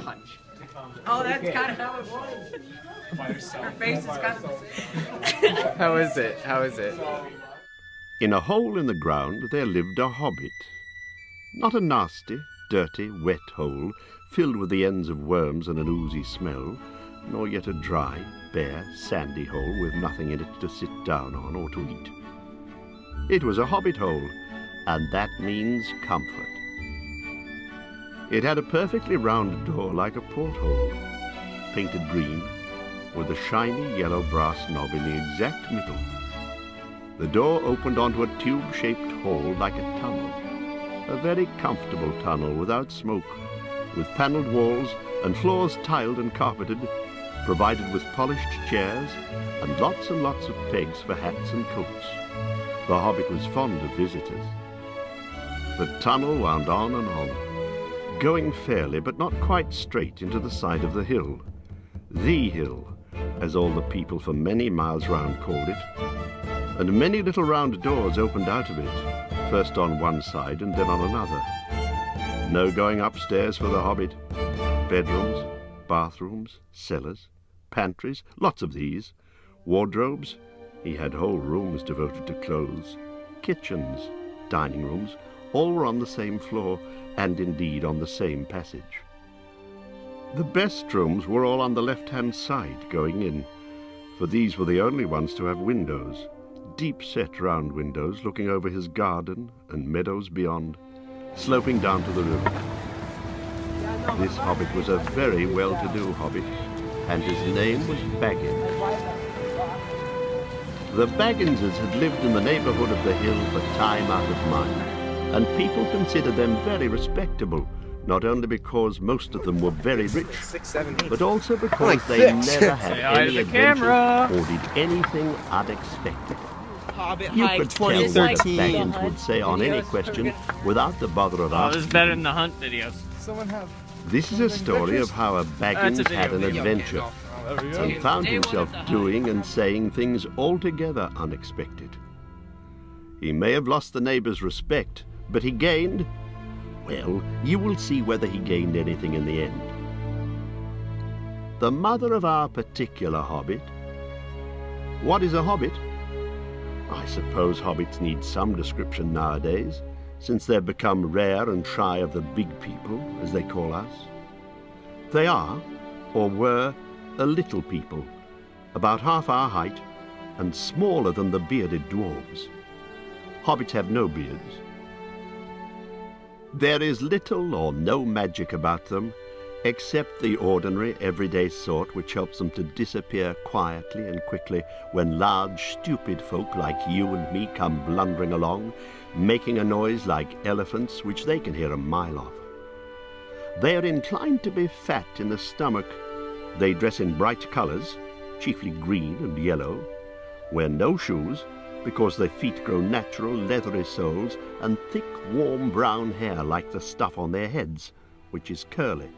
Punch. Oh, that's kind of how it was. Her face is kind of the same. How is it? How is it? In a hole in the ground there lived a hobbit. Not a nasty, dirty, wet hole, filled with the ends of worms and an oozy smell, nor yet a dry, bare, sandy hole with nothing in it to sit down on or to eat. It was a hobbit hole, and that means comfort. It had a perfectly round door like a porthole, painted green, with a shiny yellow brass knob in the exact middle. The door opened onto a tube-shaped hall like a tunnel, a very comfortable tunnel without smoke, with panelled walls and floors tiled and carpeted, provided with polished chairs and lots of pegs for hats and coats. The hobbit was fond of visitors. The tunnel wound on and on, going fairly but not quite straight into the side of the hill, as all the people for many miles round called it, and many little round doors opened out of it, first on one side and then on another. No going upstairs for the hobbit. Bedrooms, bathrooms, cellars, pantries, lots of these, wardrobes, he had whole rooms devoted to clothes, kitchens, dining rooms, all were on the same floor, and indeed on the same passage. The best rooms were all on the left-hand side going in, for these were the only ones to have windows, deep-set round windows looking over his garden and meadows beyond, sloping down to the river. This hobbit was a very well-to-do hobbit, and his name was Baggins. The Bagginses had lived in the neighbourhood of the hill for time out of mind, and people considered them very respectable, not only because most of them were very rich, but also because they never had any adventures or did anything unexpected. Hobbit You Hike could tell what 2013. Baggins would say on any question without the bother of Oh, this is asking. better than the hunt videos. This is a story of how a Baggins had an adventure and found himself doing and saying things altogether unexpected. He may have lost the neighbours' respect, but he gained, well, you will see whether he gained anything in the end. The mother of our particular hobbit. What is a hobbit? I suppose hobbits need some description nowadays, since they've become rare and shy of the big people, as they call us. They are, or were, a little people, about half our height, and smaller than the bearded dwarves. Hobbits have no beards. There is little or no magic about them, except the ordinary, everyday sort which helps them to disappear quietly and quickly when large, stupid folk like you and me come blundering along, making a noise like elephants which they can hear a mile off. They are inclined to be fat in the stomach. They dress in bright colours, chiefly green and yellow, wear no shoes, because their feet grow natural leathery soles and thick, warm brown hair like the stuff on their heads, which is curly,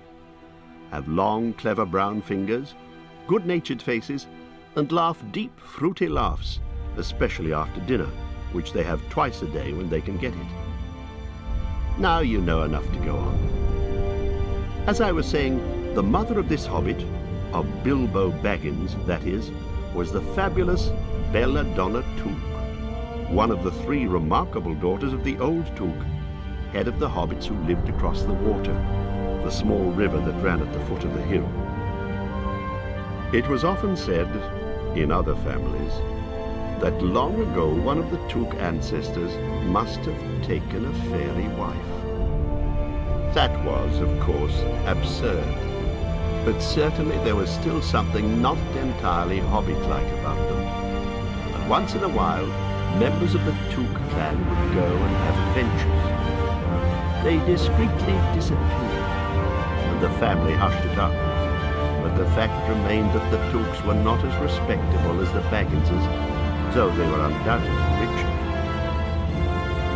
have long, clever brown fingers, good-natured faces, and laugh deep, fruity laughs, especially after dinner, which they have twice a day when they can get it. Now you know enough to go on. As I was saying, the mother of this hobbit, of Bilbo Baggins, that is, was the fabulous Belladonna Took, one of the three remarkable daughters of the old Took, head of the hobbits who lived across the water, the small river that ran at the foot of the hill. It was often said, in other families, that long ago one of the Took ancestors must have taken a fairy wife. That was, of course, absurd, but certainly there was still something not entirely hobbit-like about them. And once in a while, members of the Took clan would go and have adventures. They discreetly disappeared, and the family hushed it up. But the fact remained that the Tooks were not as respectable as the Bagginses, though they were undoubtedly richer.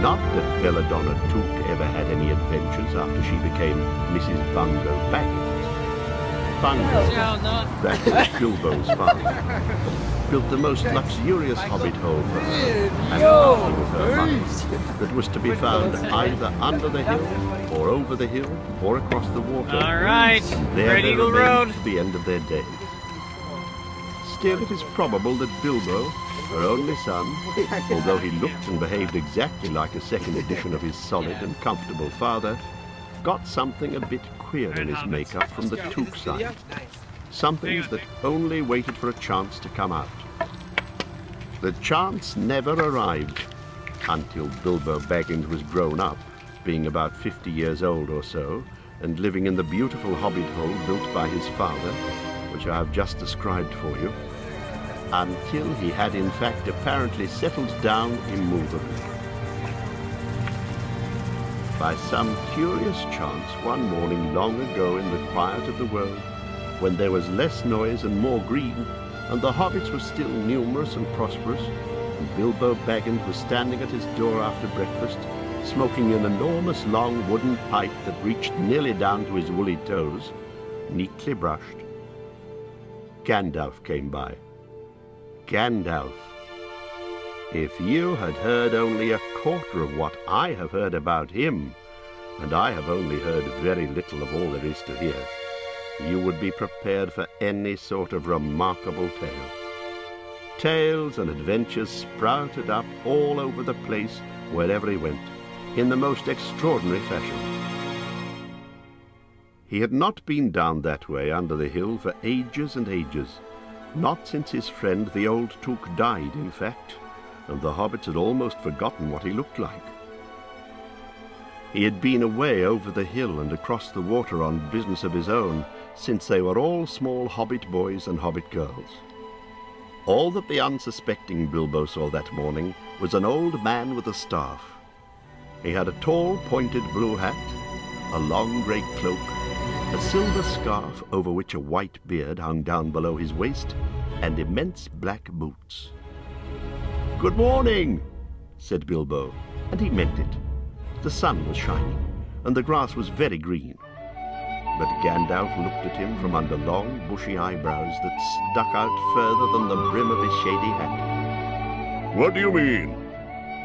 Not that Belladonna Took ever had any adventures after she became Mrs. Bungo Baggins. Bungle, that was Bilbo's father, built the most luxurious hobbit hole for her, and with her money, that was to be found either under the hill, or over the hill, or across the water. All right, and there Red they Eagle remained Road. to the end of their days. Still, it is probable that Bilbo, her only son, although he looked and behaved exactly like a second edition of his solid and comfortable father, got something a bit queer in his makeup from the Took side. Something that only waited for a chance to come out. The chance never arrived until Bilbo Baggins was grown up, being about 50 years old or so, and living in the beautiful hobbit hole built by his father, which I have just described for you, until he had in fact apparently settled down immovably. By some curious chance, one morning long ago in the quiet of the world, when there was less noise and more green, and the hobbits were still numerous and prosperous, and Bilbo Baggins was standing at his door after breakfast, smoking an enormous long wooden pipe that reached nearly down to his woolly toes, neatly brushed, Gandalf came by. Gandalf. If you had heard only a quarter of what I have heard about him, and I have only heard very little of all there is to hear, you would be prepared for any sort of remarkable tale. Tales and adventures sprouted up all over the place wherever he went, in the most extraordinary fashion. He had not been down that way under the hill for ages and ages, not since his friend the old Took died, in fact, and the hobbits had almost forgotten what he looked like. He had been away over the hill and across the water on business of his own since they were all small hobbit boys and hobbit girls. All that the unsuspecting Bilbo saw that morning was an old man with a staff. He had a tall, pointed blue hat, a long grey cloak, a silver scarf over which a white beard hung down below his waist, and immense black boots. "Good morning," said Bilbo, and he meant it. The sun was shining, and the grass was very green. But Gandalf looked at him from under long, bushy eyebrows that stuck out further than the brim of his shady hat. "What do you mean?"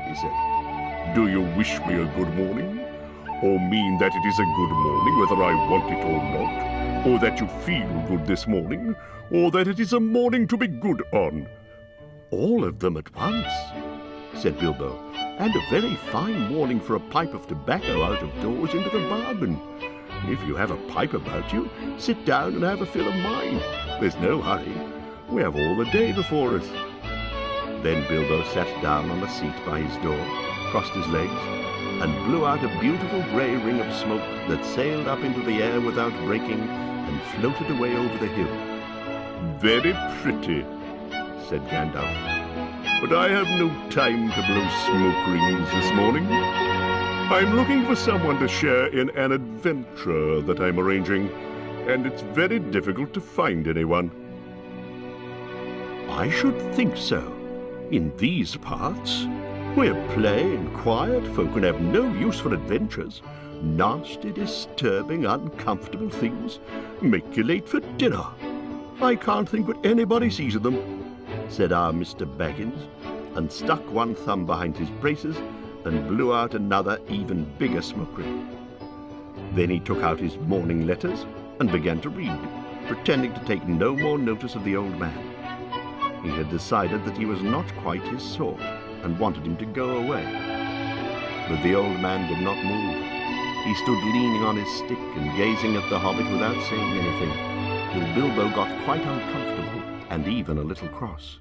he said. "Do you wish me a good morning? Or mean that it is a good morning whether I want it or not? Or that you feel good this morning? Or that it is a morning to be good on?" "All of them at once," said Bilbo, "and a very fine morning for a pipe of tobacco out of doors into the bargain. If you have a pipe about you, sit down and have a fill of mine. There's no hurry. We have all the day before us." Then Bilbo sat down on a seat by his door, crossed his legs, and blew out a beautiful grey ring of smoke that sailed up into the air without breaking and floated away over the hill. "Very pretty," said Gandalf, "but I have no time to blow smoke rings this morning. I'm looking for someone to share in an adventure that I'm arranging, and it's very difficult to find anyone." "I should think so. In these parts, we're plain, quiet folk and have no use for adventures. Nasty, disturbing, uncomfortable things make you late for dinner. I can't think what anybody sees of them," said our Mr. Baggins, and stuck one thumb behind his braces and blew out another even bigger smoke ring. Then he took out his morning letters and began to read, pretending to take no more notice of the old man. He had decided that he was not quite his sort and wanted him to go away. But the old man did not move. He stood leaning on his stick and gazing at the hobbit without saying anything, till Bilbo got quite uncomfortable and even a little cross.